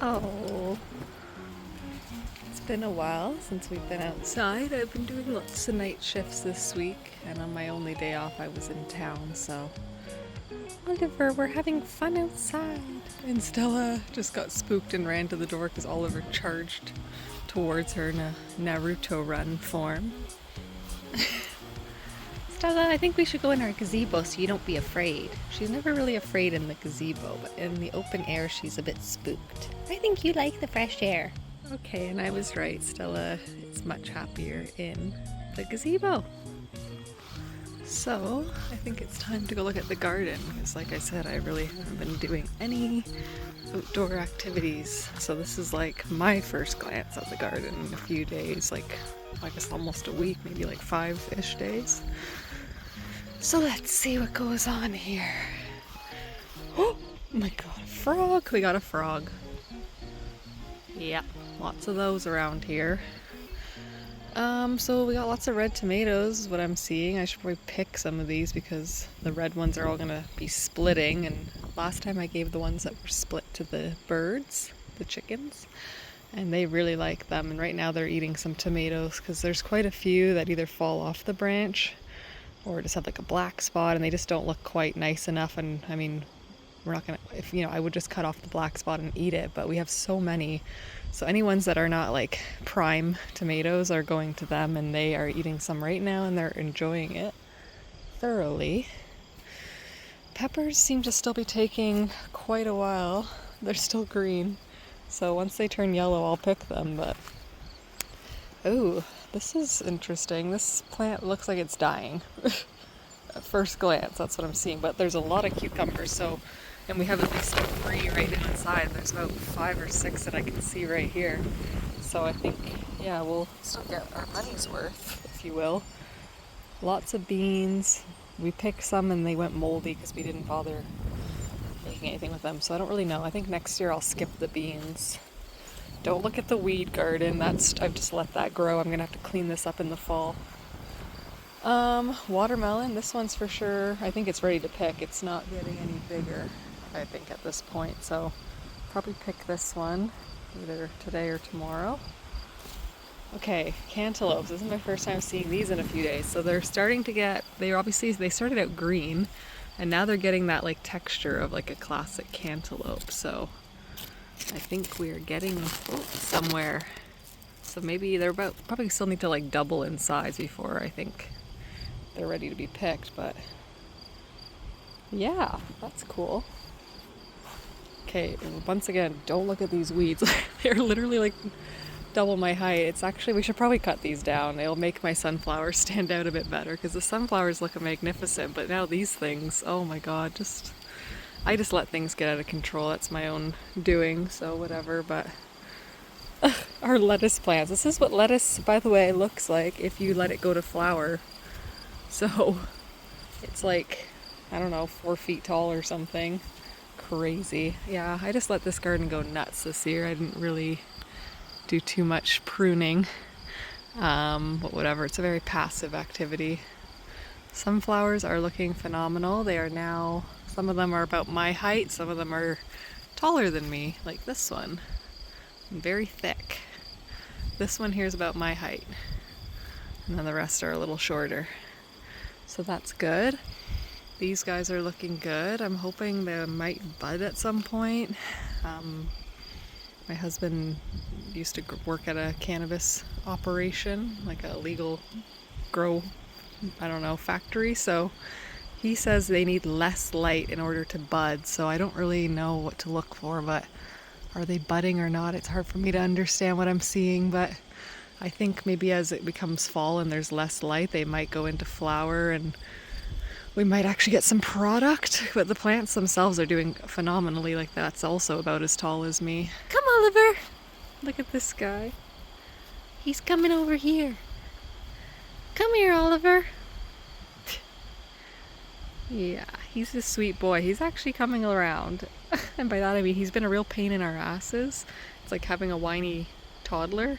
Oh, it's been a while since we've been outside. I've been doing lots of night shifts this week, and on my only day off, I was in town, so. Oliver, we're having fun outside. And Stella just got spooked and ran to the door because Oliver charged towards her in a Naruto run form. Stella, I think we should go in our gazebo so you don't be afraid. She's never really afraid in the gazebo, but in the open air, she's a bit spooked. I think you like the fresh air. Okay, and I was right. Stella is much happier in the gazebo. So, I think it's time to go look at the garden because, like I said, I really haven't been doing any outdoor activities. So, this is like my first glance at the garden in a few days, like I guess almost a week, maybe like 5-ish days. So, let's see what goes on here. Oh my god, a frog! We got a frog. Yeah, lots of those around here. So we got lots of red tomatoes is what I'm seeing. I should probably pick some of these because the red ones are all gonna be splitting, and last time I gave the ones that were split to the birds, the chickens, and they really like them, and right now they're eating some tomatoes because there's quite a few that either fall off the branch or just have like a black spot and they just don't look quite nice enough. And I mean, we're not gonna, if I would just cut off the black spot and eat it, but we have so many, so any ones that are not like prime tomatoes are going to them, and they are eating some right now and they're enjoying it thoroughly. Peppers seem to still be taking quite a while. They're still green, so once they turn yellow I'll pick them. But oh, this is interesting. This plant looks like it's dying. At first glance, that's what I'm seeing, but there's a lot of cucumbers, so, and we have at least 3 right now inside. There's about 5 or 6 that I can see right here. So I think, yeah, we'll still get our money's worth, if you will. Lots of beans. We picked some and they went moldy because we didn't bother making anything with them, so I don't really know. I think next year I'll skip the beans. Don't look at the weed garden. I've just let that grow. I'm gonna have to clean this up in the fall. Watermelon, this one's for sure, I think it's ready to pick. It's not getting any bigger, I think, at this point, so probably pick this one either today or tomorrow. Okay, cantaloupes. This is my first time seeing these in a few days. So they're starting to get, they started out green, and now they're getting that like texture of like a classic cantaloupe. So I think we're getting somewhere. So maybe they're probably still need to like double in size before I think they're ready to be picked, but yeah, that's cool. Okay, once again, don't look at these weeds. They're literally like double my height. It's actually, we should probably cut these down. It'll make my sunflowers stand out a bit better because the sunflowers look magnificent, but now these things, oh my god, I just let things get out of control. That's my own doing, so whatever. But our lettuce plants. This is what lettuce, by the way, looks like if you let it go to flower. So it's like, I don't know, 4 feet tall or something. Crazy. Yeah, I just let this garden go nuts this year. I didn't really do too much pruning. But whatever, it's a very passive activity. Sunflowers are looking phenomenal. They are now, some of them are about my height, some of them are taller than me, like this one. Very thick. This one here is about my height. And then the rest are a little shorter. So that's good. These guys are looking good. I'm hoping they might bud at some point. My husband used to work at a cannabis operation, like a legal grow, factory. So he says they need less light in order to bud. So I don't really know what to look for, but are they budding or not? It's hard for me to understand what I'm seeing, but I think maybe as it becomes fall and there's less light, they might go into flower and we might actually get some product. But the plants themselves are doing phenomenally. Like, that's also about as tall as me. Come, Oliver! Look at this guy. He's coming over here. Come here, Oliver. Yeah, he's a sweet boy. He's actually coming around. And by that I mean he's been a real pain in our asses. It's like having a whiny toddler.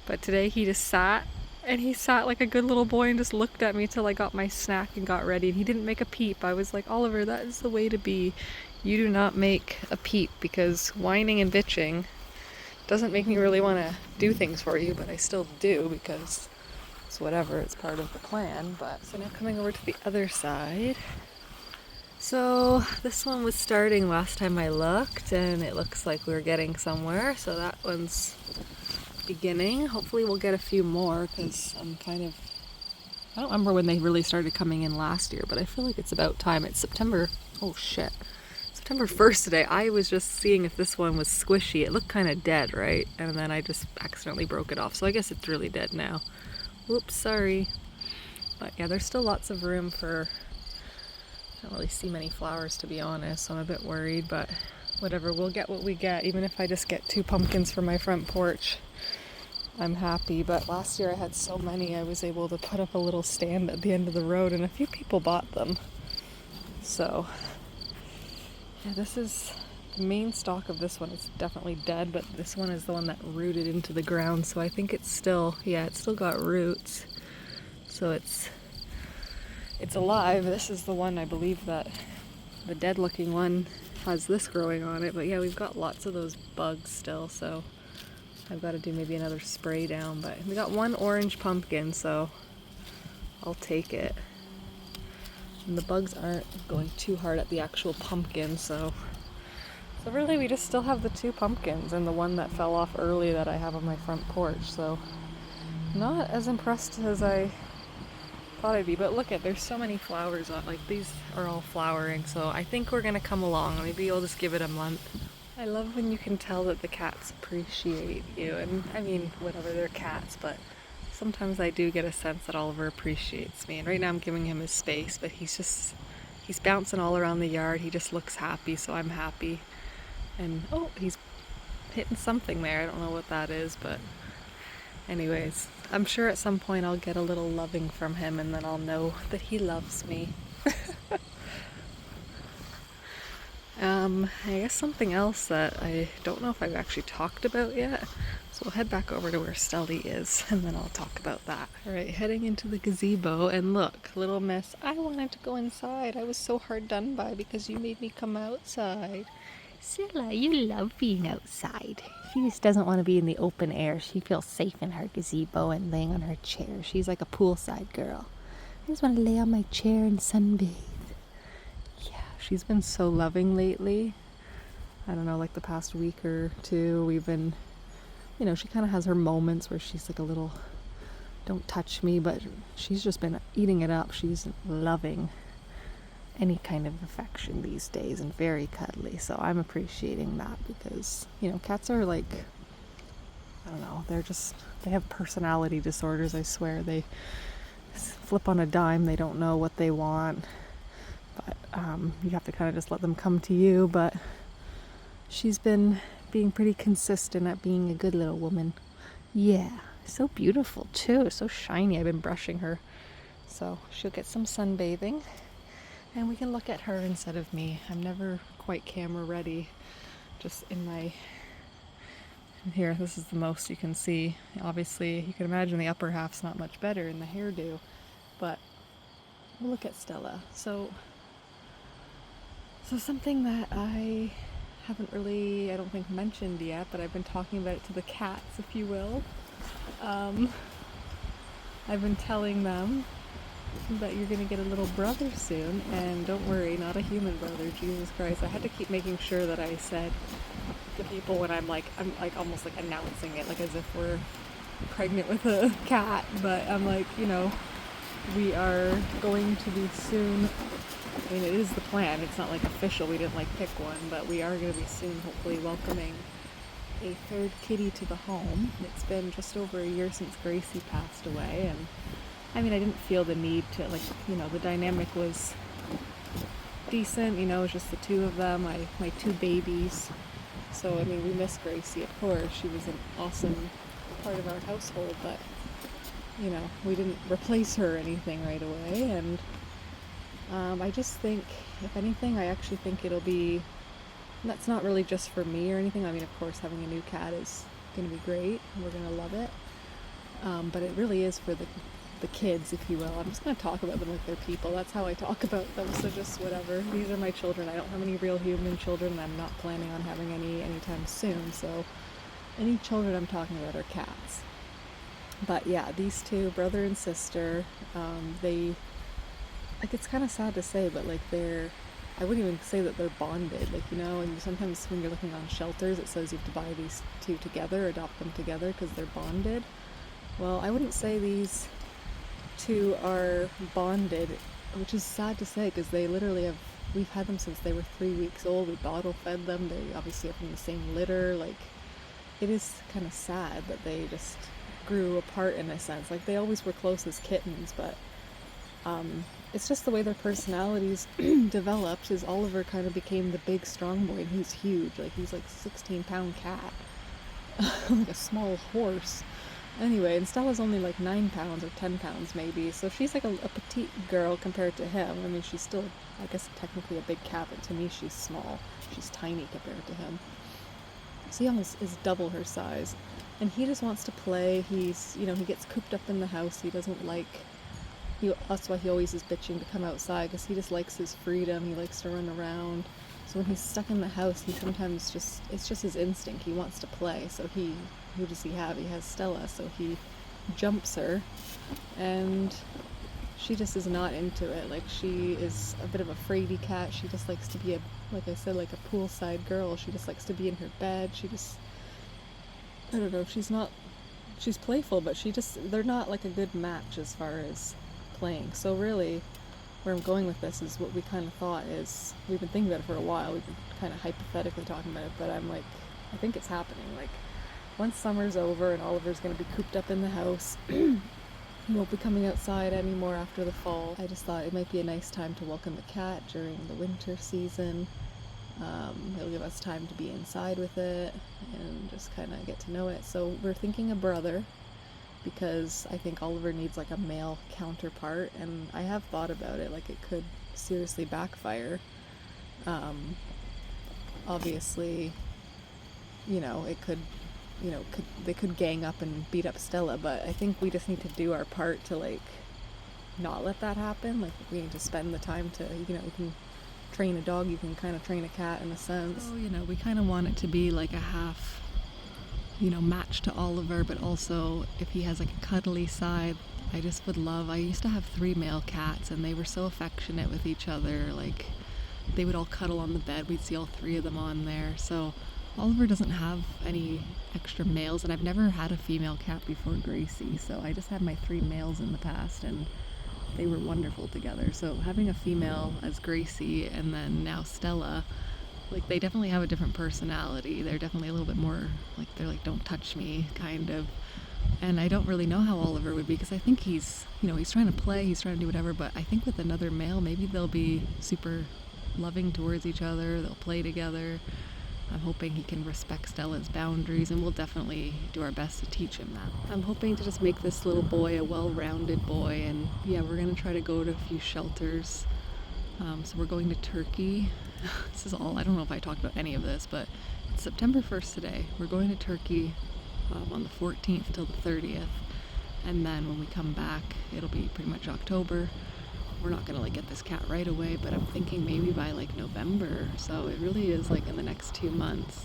But today he just sat, and he sat like a good little boy and just looked at me till I got my snack and got ready. And he didn't make a peep. I was like, Oliver, that is the way to be. You do not make a peep, because whining and bitching doesn't make me really want to do things for you, but I still do because it's whatever, it's part of the plan. But so now coming over to the other side. So this one was starting last time I looked, and it looks like we're getting somewhere. So that one's beginning. Hopefully we'll get a few more because I don't remember when they really started coming in last year, but I feel like it's about time. It's September. Oh shit. September 1st today. I was just seeing if this one was squishy. It looked kind of dead, right? And then I just accidentally broke it off. So I guess it's really dead now. Whoops, sorry. But yeah, there's still lots of room for... I don't really see many flowers, to be honest, so I'm a bit worried, but whatever. We'll get what we get. Even if I just get 2 pumpkins for my front porch, I'm happy. But last year I had so many, I was able to put up a little stand at the end of the road, and a few people bought them. So... yeah, this is the main stalk of this one. It's definitely dead, but this one is the one that rooted into the ground. So I think it's still, it's still got roots. So it's alive. This is the one, I believe, that the dead looking one has this growing on it. But yeah, we've got lots of those bugs still. So I've got to do maybe another spray down. But we got 1 orange pumpkin, so I'll take it. And the bugs aren't going too hard at the actual pumpkin, so really we just still have the 2 pumpkins and the one that fell off early that I have on my front porch. So not as impressed as I thought I'd be, but look there's so many flowers on, like these are all flowering, so I think we're gonna come along. Maybe I'll just give it a month. I love when you can tell that the cats appreciate you, and I mean, whatever, they're cats, but sometimes I do get a sense that Oliver appreciates me, and right now I'm giving him his space, but he's bouncing all around the yard. He just looks happy, so I'm happy. And oh, he's hitting something there. I don't know what that is, but anyways, I'm sure at some point I'll get a little loving from him, and then I'll know that he loves me. I guess something else that I don't know if I've actually talked about yet. So we'll head back over to where Stelly is, and then I'll talk about that. Alright, heading into the gazebo, and look, little miss, I wanted to go inside. I was so hard done by because you made me come outside. Scylla, you love being outside. She just doesn't want to be in the open air. She feels safe in her gazebo and laying on her chair. She's like a poolside girl. I just want to lay on my chair and sunbathe. Yeah, she's been so loving lately. I don't know, like the past week or 2, we've been, she kind of has her moments where she's like a little, don't touch me, but she's just been eating it up. She's loving any kind of affection these days and very cuddly. So I'm appreciating that because, cats are like, I don't know, they have personality disorders, I swear. They flip on a dime. They don't know what they want. But you have to kind of just let them come to you. But she's been being pretty consistent at being a good little woman. Yeah, so beautiful too, so shiny. I've been brushing her. So she'll get some sunbathing. And we can look at her instead of me. I'm never quite camera ready. Just in here, this is the most you can see. Obviously, you can imagine the upper half's not much better in the hairdo. But we'll look at Stella. So something that I haven't really, I don't think, mentioned yet, but I've been talking about it to the cats, if you will. I've been telling them that you're going to get a little brother soon, and don't worry, not a human brother, Jesus Christ. I had to keep making sure that I said to people when I'm like almost like announcing it, like as if we're pregnant with a cat, but I'm like, we are going to be soon. I mean, it is the plan. It's not like official. We didn't pick one, but we are going to be soon hopefully welcoming a 3rd kitty to the home. It's been just over a year since Gracie passed away, and I mean, I didn't feel the need to, the dynamic was decent, it was just the 2 of them, my 2 babies. So, I mean, we miss Gracie, of course. She was an awesome part of our household, but, we didn't replace her or anything right away. And I just think, if anything, I actually think it'll be, that's not really just for me or anything. I mean, of course, having a new cat is going to be great. We're going to love it. But it really is for the kids, if you will. I'm just going to talk about them like they're people. That's how I talk about them, so just whatever. These are my children. I don't have any real human children, and I'm not planning on having any anytime soon, so Any children I'm talking about are cats. But yeah, these two, brother and sister, they, like, it's kind of sad to say, but like I wouldn't even say that they're bonded. Like, you know, and sometimes when you're looking on shelters, it says you have to buy these two together, adopt them together because they're bonded. Well, I wouldn't say these two are bonded, which is sad to say because they literally have, we've had them since they were 3 weeks old. We bottle fed them. They obviously are from the same litter. Like, it is kind of sad that they just grew apart in a sense. Like, they always were close as kittens, but it's just the way their personalities developed. Is Oliver kind of became the big strong boy, and he's huge. Like, he's like 16-pound cat, like a small horse. Anyway, and Stella's only like 9 pounds or 10 pounds maybe, so she's like a petite girl compared to him. I mean, she's still, I guess, technically a big cat, but to me she's small. She's tiny compared to him. So he almost is double her size. And he just wants to play. He's, you know, he gets cooped up in the house. He doesn't like, that's why he always is bitching to come outside, because he just likes his freedom. He likes to run around. So when he's stuck in the house, he sometimes just, it's just his instinct. He wants to play. So who does he have? He has Stella. So he jumps her, and she just is not into it. Like, she is a bit of a fraidy cat. She just likes to be like I said, like a poolside girl. She just likes to be in her bed. She just, I don't know, she's playful, but they're not like a good match as far as playing. So really, where I'm going with this is what we kind of thought is, we've been thinking about it for a while. We've been kind of hypothetically talking about it, but I'm like, I think it's happening. Like, once summer's over and Oliver's going to be cooped up in the house, he won't be coming outside anymore after the fall. I just thought it might be a nice time to welcome the cat during the winter season. It'll give us time to be inside with it and just kind of get to know it. So we're thinking a brother, because I think Oliver needs like a male counterpart, and I have thought about it. Like, it could seriously backfire. Obviously, you know, it could, you know, they could gang up and beat up Stella, but I think we just need to do our part to like not let that happen. Like, we need to spend the time to, you know, we can train a dog, you can kind of train a cat in a sense. So, you know, we kind of want it to be like a half, you know, match to Oliver, but also if he has like a cuddly side, I just would love, I used to have 3 male cats and they were so affectionate with each other. Like, they would all cuddle on the bed. We'd see all 3 of them on there. So Oliver doesn't have any extra males, and I've never had a female cat before Gracie, so I just had my 3 males in the past, and they were wonderful together. So having a female as Gracie and then now Stella, like, they definitely have a different personality. They're definitely a little bit more like, they're like, don't touch me kind of. And I don't really know how Oliver would be, because I think he's, you know, he's trying to play, he's trying to do whatever, but I think with another male, maybe they'll be super loving towards each other, they'll play together. I'm hoping he can respect Stella's boundaries, and we'll definitely do our best to teach him that. I'm hoping to just make this little boy a well-rounded boy, and yeah, we're going to try to go to a few shelters. So we're going to Turkey. This is all, I don't know if I talked about any of this, but it's September 1st today. We're going to Turkey on the 14th till the 30th, and then when we come back, it'll be pretty much October. We're not gonna like get this cat right away, but I'm thinking maybe by like November. So it really is like in the next 2 months.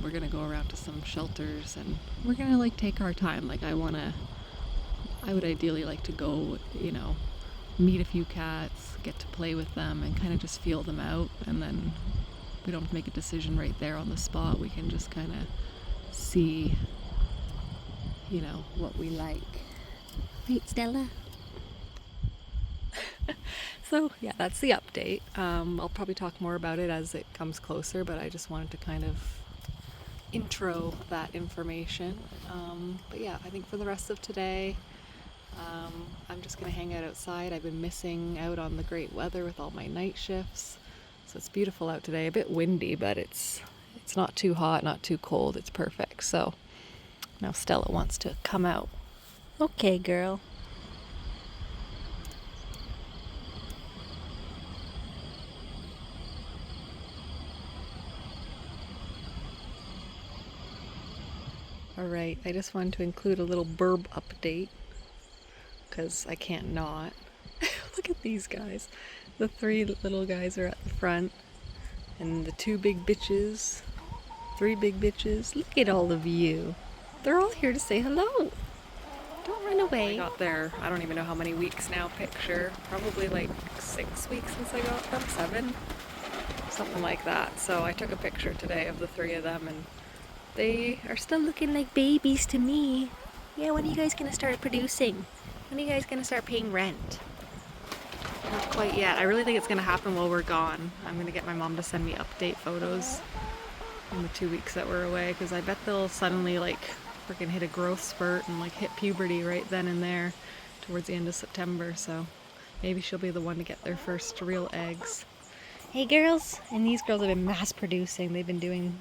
We're gonna go around to some shelters, and we're gonna like take our time. Like, I would ideally like to go, you know, meet a few cats, get to play with them, and kind of just feel them out. And then we don't have to make a decision right there on the spot. We can just kind of see, you know, what we like. Right, Stella? So yeah, that's the update. I'll probably talk more about it as it comes closer, but I just wanted to kind of intro that information. But yeah, I think for the rest of today, I'm just gonna hang out outside. I've been missing out on the great weather with all my night shifts. So it's beautiful out today, a bit windy, but it's not too hot, not too cold. It's perfect. So now Stella wants to come out. Okay, girl. Alright, I just wanted to include a little burb update, because I can't not. Look at these guys. The 3 little guys are at the front, and the 2 big bitches 3 big bitches. Look at all of you. They're all here to say hello. Don't run I away. got their, I don't even know how many weeks now picture. Probably like 6 weeks since I got them, 7, something like that. So I took a picture today of the 3 of them, and they are Still looking like babies to me. Yeah, when are you guys gonna start producing? When are you guys gonna start paying rent? not quite yet. I really think it's gonna happen while we're gone. I'm gonna get my mom to send me update photos in the 2 weeks that we're away, because I bet they'll suddenly like freaking hit a growth spurt and like hit puberty right then and there towards the end of September. So maybe she'll be the one to get their first real eggs. Hey girls, and these girls have been mass producing. They've been doing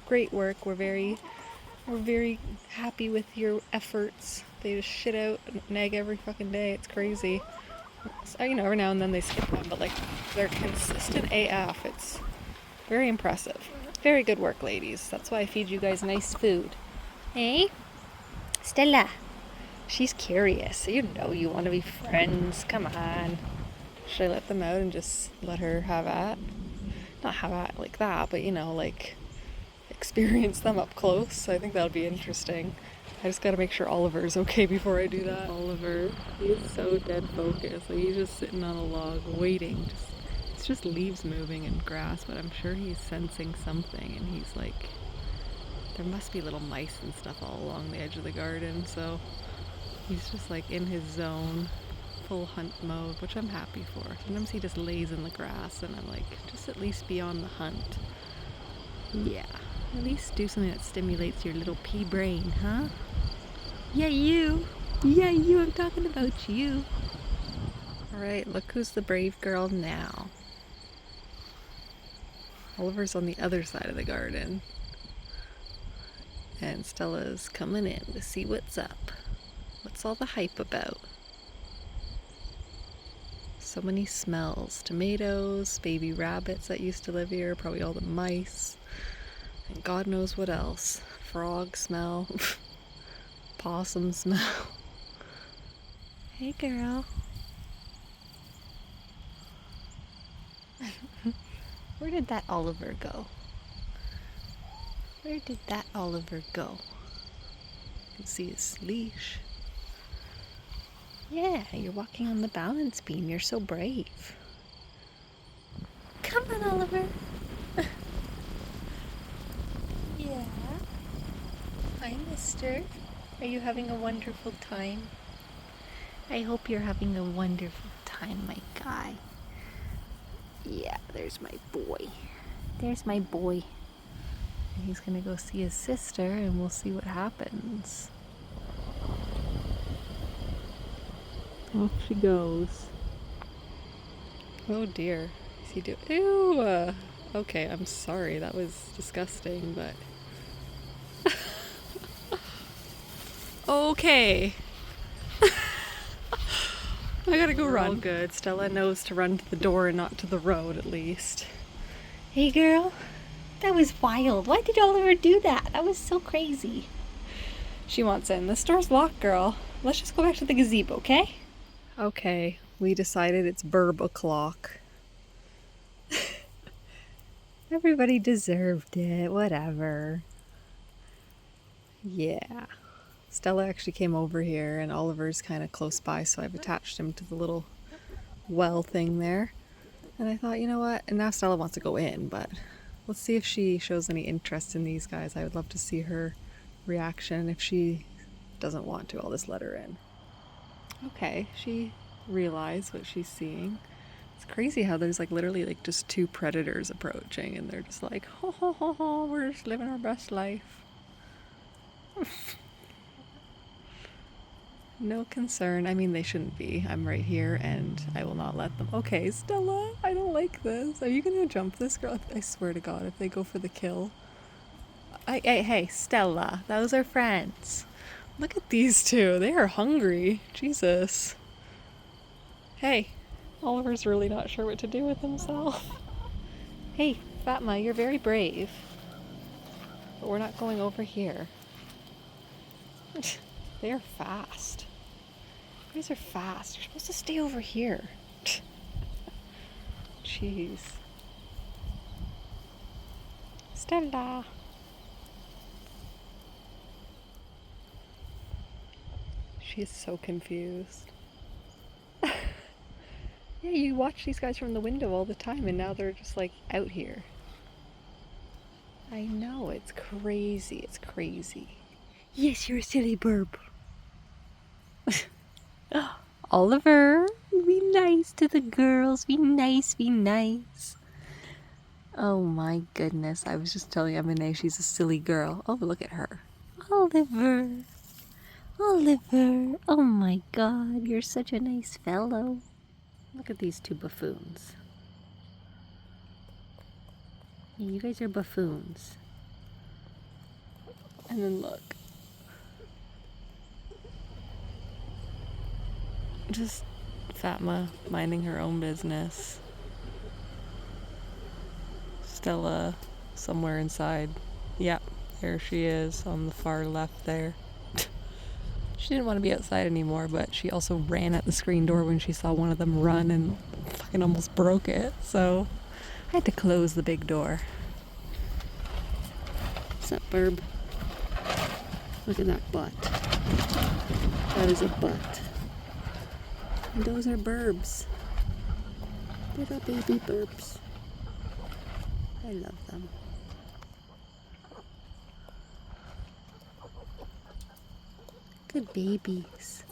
great work. We're very happy with your efforts. They just shit out an egg every fucking day. It's crazy. So, you know, every now and then they skip one, but like they're consistent AF. It's very impressive. Very good work, ladies. That's why I feed you guys nice food. Hey, Stella. She's curious. You know you want to be friends. Come on. Should I let them out and just let her have at? Not have at like that, but you know, like experience them up close. I think that'll be interesting. I just gotta make sure Oliver's okay before I do that. Oliver, he's so dead focused. Like he's just sitting on a log waiting. It's just leaves moving and grass, but I'm sure he's sensing something, and he's like, there must be little mice and stuff all along the edge of the garden, so he's just like in his zone, full hunt mode, which I'm happy for. Sometimes he just lays in the grass and I'm like, just at least be on the hunt. Yeah, at least do something that stimulates your little pea brain, huh? Yeah, you. Yeah, you. I'm talking about you. Alright, look who's the brave girl now. Oliver's on the other side of the garden. And Stella's coming in to see what's up. What's all the hype about? So many smells. Tomatoes, baby rabbits that used to live here, probably all the mice, and God knows what else. Frog smell, possum smell. Hey girl. Where did that Oliver go? Where did that Oliver go? You can see his leash. Yeah, you're walking on the balance beam. You're so brave. Come on, Oliver. Yeah. Hi, mister. Are you having a wonderful time? I hope you're having a wonderful time, my guy. Yeah, there's my boy. There's my boy. And he's gonna go see his sister, and we'll see what happens. Off she goes. Oh dear. Is he doing? Ew! Okay, I'm sorry. That was disgusting, but. Okay. I gotta go run. All good. Stella knows to run to the door and not to the road, at least. Hey girl, that was wild. Why did Oliver do that? That was so crazy. She wants in. The store's locked, girl. Let's just go back to the gazebo, okay? Okay, we decided it's burb o'clock. Everybody deserved it, whatever. Yeah. Stella actually came over here, and Oliver's kind of close by, so I've attached him to the little well thing there. And I thought, you know what? And now Stella wants to go in, but let's see if she shows any interest in these guys. I would love to see her reaction. If she doesn't want to, I'll just let her in. Okay, she realized what she's seeing. It's crazy how there's like literally like just 2 predators approaching, and they're just like, ho ho ho ho, we're just living our best life. No concern. I mean, they shouldn't be. I'm right here and I will not let them. Okay, Stella, I don't like this. Are you gonna jump this girl? I swear to God, if they go for the kill. Hey, Stella, those are friends. Look at these 2. They are hungry. Jesus. Hey, Oliver's really not sure what to do with himself. Hey, Fatma, you're very brave. But we're not going over here. They are fast. You guys are fast. You're supposed to stay over here. Jeez. Stella. She is so confused. Yeah, you watch these guys from the window all the time, and now they're just like out here. I know, it's crazy. It's crazy. Yes, you're a silly burb. Oliver, be nice to the girls. Be nice, be nice. Oh my goodness, I was just telling Emma she's a silly girl. Oh, look at her. Oliver. Oliver. Oh my god, you're such a nice fellow. Look at these two buffoons. Yeah, you guys are buffoons. And then look. Just Fatma minding her own business. Stella somewhere inside. Yep, there she is on the far left there. She didn't want to be outside anymore, but she also ran at the screen door when she saw one of them run and fucking almost broke it. So I had to close the big door. What's up, Burb? Look at that butt. That is a butt. And those are burbs. Little baby burbs. I love them. Good babies.